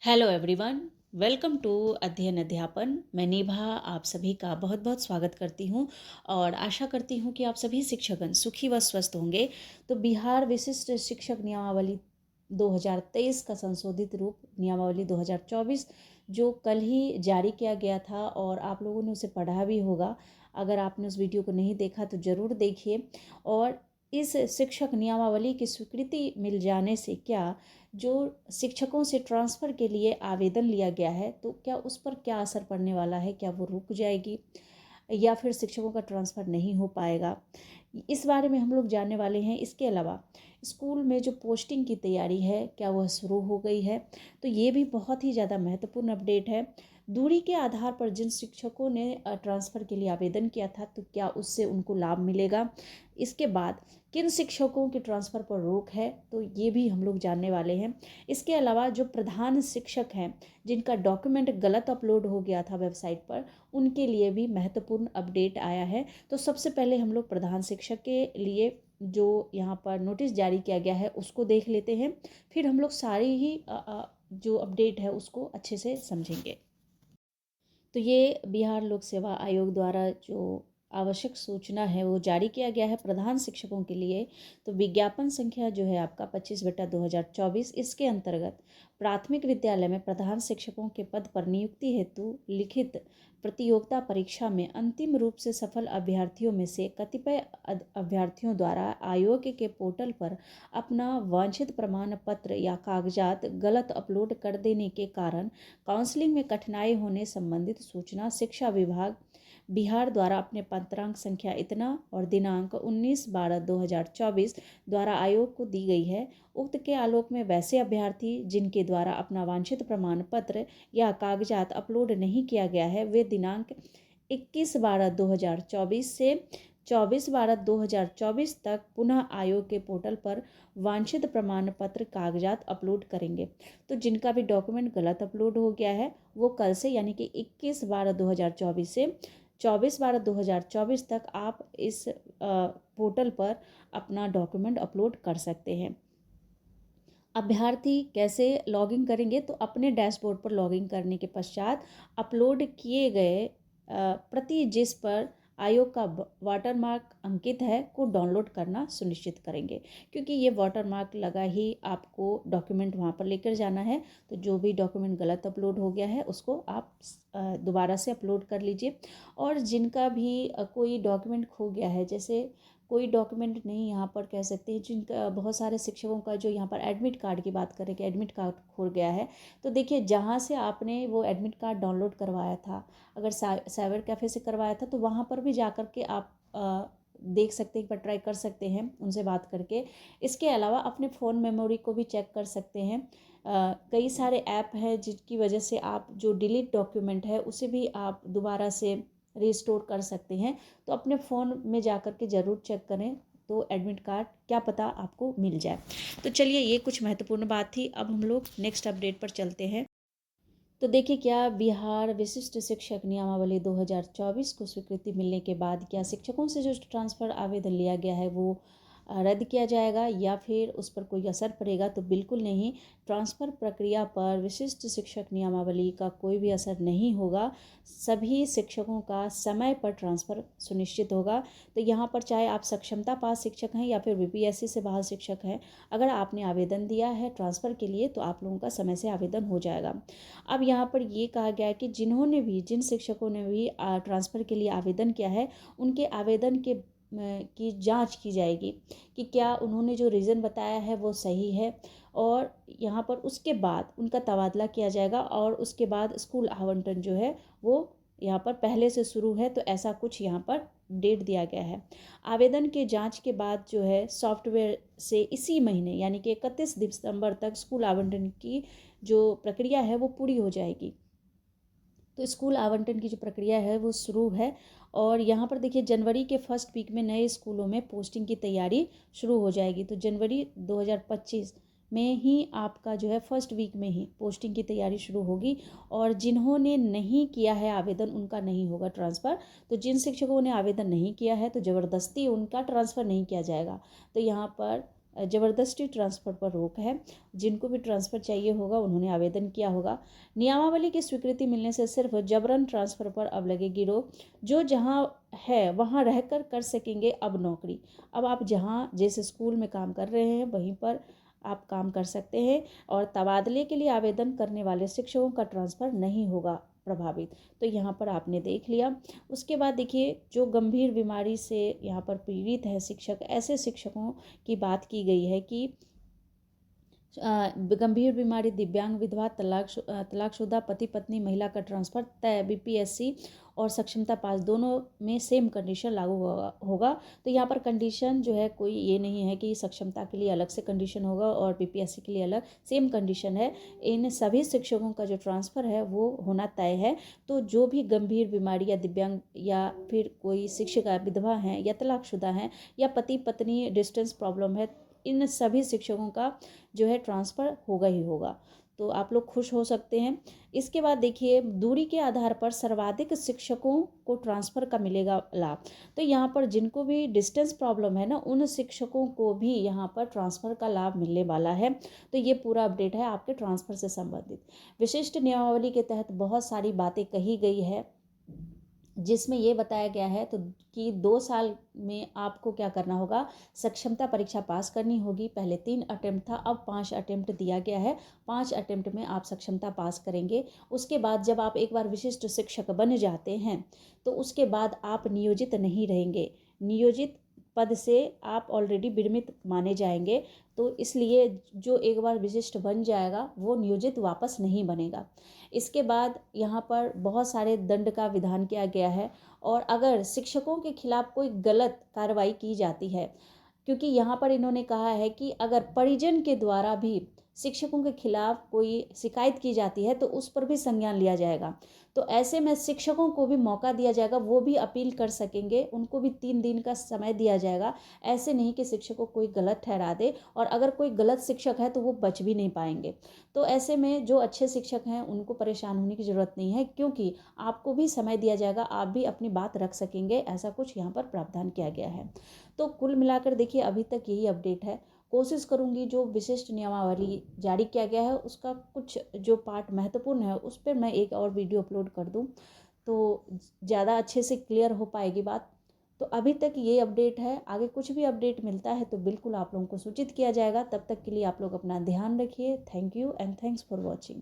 Hello everyone. Welcome to अध्ययन अध्यापन। मैं निभा आप सभी का बहुत बहुत स्वागत करती हूँ और आशा करती हूँ कि आप सभी शिक्षकगण सुखी व स्वस्थ होंगे। तो बिहार विशिष्ट शिक्षक नियमावली 2023 का संशोधित रूप नियमावली 2024 जो कल ही जारी किया गया था और आप लोगों ने उसे पढ़ा भी होगा। अगर आपने उस वीडियो को नहीं देखा तो ज़रूर देखिए। और इस शिक्षक नियमावली की स्वीकृति मिल जाने से क्या जो शिक्षकों से ट्रांसफ़र के लिए आवेदन लिया गया है तो क्या उस पर क्या असर पड़ने वाला है, क्या वो रुक जाएगी या फिर शिक्षकों का ट्रांसफ़र नहीं हो पाएगा, इस बारे में हम लोग जानने वाले हैं। इसके अलावा स्कूल में जो पोस्टिंग की तैयारी है क्या वह शुरू हो गई है, तो ये भी बहुत ही ज़्यादा महत्वपूर्ण अपडेट है। दूरी के आधार पर जिन शिक्षकों ने ट्रांसफ़र के लिए आवेदन किया था तो क्या उससे उनको लाभ मिलेगा। इसके बाद किन शिक्षकों के ट्रांसफ़र पर रोक है तो ये भी हम लोग जानने वाले हैं। इसके अलावा जो प्रधान शिक्षक हैं जिनका डॉक्यूमेंट गलत अपलोड हो गया था वेबसाइट पर, उनके लिए भी महत्वपूर्ण अपडेट आया है। तो सबसे पहले हम लोग प्रधान शिक्षक के लिए जो यहाँ पर नोटिस जारी किया गया है उसको देख लेते हैं, फिर हम लोग सारी ही जो अपडेट है उसको अच्छे से समझेंगे। तो ये बिहार लोक सेवा आयोग द्वारा जो आवश्यक सूचना है वो जारी किया गया है प्रधान शिक्षकों के लिए। तो विज्ञापन संख्या जो है आपका 25/2024, इसके अंतर्गत प्राथमिक विद्यालय में प्रधान शिक्षकों के पद पर नियुक्ति हेतु लिखित प्रतियोगिता परीक्षा में अंतिम रूप से सफल अभ्यर्थियों में से कतिपय अभ्यर्थियों द्वारा आयोग के पोर्टल पर अपना वांछित प्रमाण पत्र या कागजात गलत अपलोड कर देने के कारण काउंसलिंग में कठिनाई होने संबंधित सूचना शिक्षा विभाग बिहार द्वारा अपने पत्रांक संख्या इतना और दिनांक 19/12/2024 द्वारा आयोग को दी गई है। उक्त के आलोक में वैसे अभ्यर्थी जिनके द्वारा अपना वांछित प्रमाण पत्र या कागजात अपलोड नहीं किया गया है वे दिनांक 21/12/2024 से 24/12/2024 तक पुनः आयोग के पोर्टल पर वांछित प्रमाण पत्र कागजात अपलोड करेंगे। तो जिनका भी डॉक्यूमेंट गलत अपलोड हो गया है वो कल से यानी कि 21/12/2024 से 24/12/2024 तक आप इस पोर्टल पर अपना डॉक्यूमेंट अपलोड कर सकते हैं। अभ्यर्थी कैसे लॉगिन करेंगे, तो अपने डैशबोर्ड पर लॉगिन करने के पश्चात अपलोड किए गए प्रति जिस पर आयोग का वाटरमार्क अंकित है को डाउनलोड करना सुनिश्चित करेंगे, क्योंकि ये वाटरमार्क लगा ही आपको डॉक्यूमेंट वहाँ पर लेकर जाना है। तो जो भी डॉक्यूमेंट गलत अपलोड हो गया है उसको आप दोबारा से अपलोड कर लीजिए। और जिनका भी कोई डॉक्यूमेंट खो गया है, जैसे कोई डॉक्यूमेंट नहीं, यहाँ पर कह सकते हैं जिनका बहुत सारे शिक्षकों का जो यहाँ पर एडमिट कार्ड की बात करें कि एडमिट कार्ड खो गया है, तो देखिए जहाँ से आपने वो एडमिट कार्ड डाउनलोड करवाया था, अगर साइबर कैफ़े से करवाया था तो वहाँ पर भी जा कर के आप देख सकते हैं, एक बार ट्राई कर सकते हैं उनसे बात करके। इसके अलावा अपने फ़ोन मेमोरी को भी चेक कर सकते हैं। कई सारे ऐप हैं जिनकी वजह से आप जो डिलीट डॉक्यूमेंट है उसे भी आप दोबारा से रिस्टोर कर सकते हैं। तो अपने फ़ोन में जा कर के ज़रूर चेक करें, तो एडमिट कार्ड क्या पता आपको मिल जाए। तो चलिए, ये कुछ महत्वपूर्ण बात थी। अब हम लोग नेक्स्ट अपडेट पर चलते हैं। तो देखिए, क्या बिहार विशिष्ट शिक्षक नियमावली 2024 को स्वीकृति मिलने के बाद क्या शिक्षकों से जो ट्रांसफ़र आवेदन लिया गया है वो रद्द किया जाएगा या फिर उस पर कोई असर पड़ेगा? तो बिल्कुल नहीं। ट्रांसफ़र प्रक्रिया पर विशिष्ट शिक्षक नियमावली का कोई भी असर नहीं होगा। सभी शिक्षकों का समय पर ट्रांसफ़र सुनिश्चित होगा। तो यहाँ पर चाहे आप सक्षमता पास शिक्षक हैं या फिर बीपीएससी से बाहर शिक्षक हैं, अगर आपने आवेदन दिया है ट्रांसफ़र के लिए तो आप लोगों का समय से आवेदन हो जाएगा। अब यहाँ पर ये कहा गया है कि जिन शिक्षकों ने भी ट्रांसफ़र के लिए आवेदन किया है, उनके आवेदन की जांच की जाएगी कि क्या उन्होंने जो रीज़न बताया है वो सही है, और यहाँ पर उसके बाद उनका तबादला किया जाएगा और उसके बाद स्कूल आवंटन जो है वो यहाँ पर पहले से शुरू है। तो ऐसा कुछ यहाँ पर डेट दिया गया है। आवेदन के जांच के बाद जो है सॉफ्टवेयर से इसी महीने यानी कि 31 दिसंबर तक स्कूल आवंटन की जो प्रक्रिया है वो पूरी हो जाएगी। तो स्कूल आवंटन की जो प्रक्रिया है वो शुरू है। और यहाँ पर देखिए, जनवरी के फर्स्ट वीक में नए स्कूलों में पोस्टिंग की तैयारी शुरू हो जाएगी। तो जनवरी 2025 में ही आपका जो है फर्स्ट वीक में ही पोस्टिंग की तैयारी शुरू होगी। और जिन्होंने नहीं किया है आवेदन उनका नहीं होगा ट्रांसफ़र। तो जिन शिक्षकों ने आवेदन नहीं किया है तो ज़बरदस्ती उनका ट्रांसफ़र नहीं किया जाएगा। तो यहाँ पर ज़बरदस्ती ट्रांसफ़र पर रोक है। जिनको भी ट्रांसफ़र चाहिए होगा उन्होंने आवेदन किया होगा। नियमावली की स्वीकृति मिलने से सिर्फ जबरन ट्रांसफ़र पर अब लगेगी रोक। जो जहाँ है वहाँ रहकर कर सकेंगे अब नौकरी। अब आप जहाँ जिस स्कूल में काम कर रहे हैं वहीं पर आप काम कर सकते हैं और तबादले के लिए आवेदन करने वाले शिक्षकों का ट्रांसफ़र नहीं होगा प्रभावित। तो यहाँ पर आपने देख लिया। उसके बाद देखिए, जो गंभीर बीमारी से यहाँ पर पीड़ित है शिक्षक, ऐसे शिक्षकों की बात की गई है कि गंभीर बीमारी, दिव्यांग, विधवा, तलाकशुदा, पति पत्नी, महिला का ट्रांसफ़र तय बीपीएससी और सक्षमता पास दोनों में सेम कंडीशन लागू होगा। तो यहाँ पर कंडीशन जो है कोई ये नहीं है कि सक्षमता के लिए अलग से कंडीशन होगा और बीपीएससी के लिए अलग, सेम कंडीशन है। इन सभी शिक्षकों का जो ट्रांसफ़र है वो होना तय है। तो जो भी गंभीर बीमारी या दिव्यांग या फिर कोई शिक्षिका विधवा हैं या तलाकशुदा हैं या पति पत्नी डिस्टेंस प्रॉब्लम है, इन सभी शिक्षकों का जो है ट्रांसफ़र होगा ही होगा। तो आप लोग खुश हो सकते हैं। इसके बाद देखिए, दूरी के आधार पर सर्वाधिक शिक्षकों को ट्रांसफ़र का मिलेगा लाभ। तो यहाँ पर जिनको भी डिस्टेंस प्रॉब्लम है ना, उन शिक्षकों को भी यहाँ पर ट्रांसफ़र का लाभ मिलने वाला है। तो ये पूरा अपडेट है आपके ट्रांसफ़र से संबंधित। विशिष्ट नियमावली के तहत बहुत सारी बातें कही गई है, जिसमें ये बताया गया है तो कि 2 साल में आपको क्या करना होगा, सक्षमता परीक्षा पास करनी होगी। पहले 3 अटेम्प्ट था, अब 5 अटेम्प्ट दिया गया है। 5 अटेम्प्ट में आप सक्षमता पास करेंगे। उसके बाद जब आप एक बार विशिष्ट शिक्षक बन जाते हैं तो उसके बाद आप नियोजित नहीं रहेंगे। नियोजित पद से आप ऑलरेडी विरमित माने जाएंगे। तो इसलिए जो एक बार विशिष्ट बन जाएगा वो नियोजित वापस नहीं बनेगा। इसके बाद यहाँ पर बहुत सारे दंड का विधान किया गया है। और अगर शिक्षकों के खिलाफ कोई गलत कार्रवाई की जाती है, क्योंकि यहाँ पर इन्होंने कहा है कि अगर परिजन के द्वारा भी शिक्षकों के खिलाफ कोई शिकायत की जाती है तो उस पर भी संज्ञान लिया जाएगा। तो ऐसे में शिक्षकों को भी मौका दिया जाएगा, वो भी अपील कर सकेंगे, उनको भी 3 दिन का समय दिया जाएगा। ऐसे नहीं कि शिक्षक को कोई गलत ठहरा दे, और अगर कोई गलत शिक्षक है तो वो बच भी नहीं पाएंगे। तो ऐसे में जो अच्छे शिक्षक हैं उनको परेशान होने की ज़रूरत नहीं है, क्योंकि आपको भी समय दिया जाएगा, आप भी अपनी बात रख सकेंगे। ऐसा कुछ यहाँ पर प्रावधान किया गया है। तो कुल मिलाकर देखिए, अभी तक यही अपडेट है। कोशिश करूंगी जो विशिष्ट नियमावली जारी किया गया है उसका कुछ जो पार्ट महत्वपूर्ण है उस पर मैं एक और वीडियो अपलोड कर दूं तो ज़्यादा अच्छे से क्लियर हो पाएगी बात। तो अभी तक ये अपडेट है। आगे कुछ भी अपडेट मिलता है तो बिल्कुल आप लोगों को सूचित किया जाएगा। तब तक के लिए आप लोग अपना ध्यान रखिए। Thank you and thanks for watching.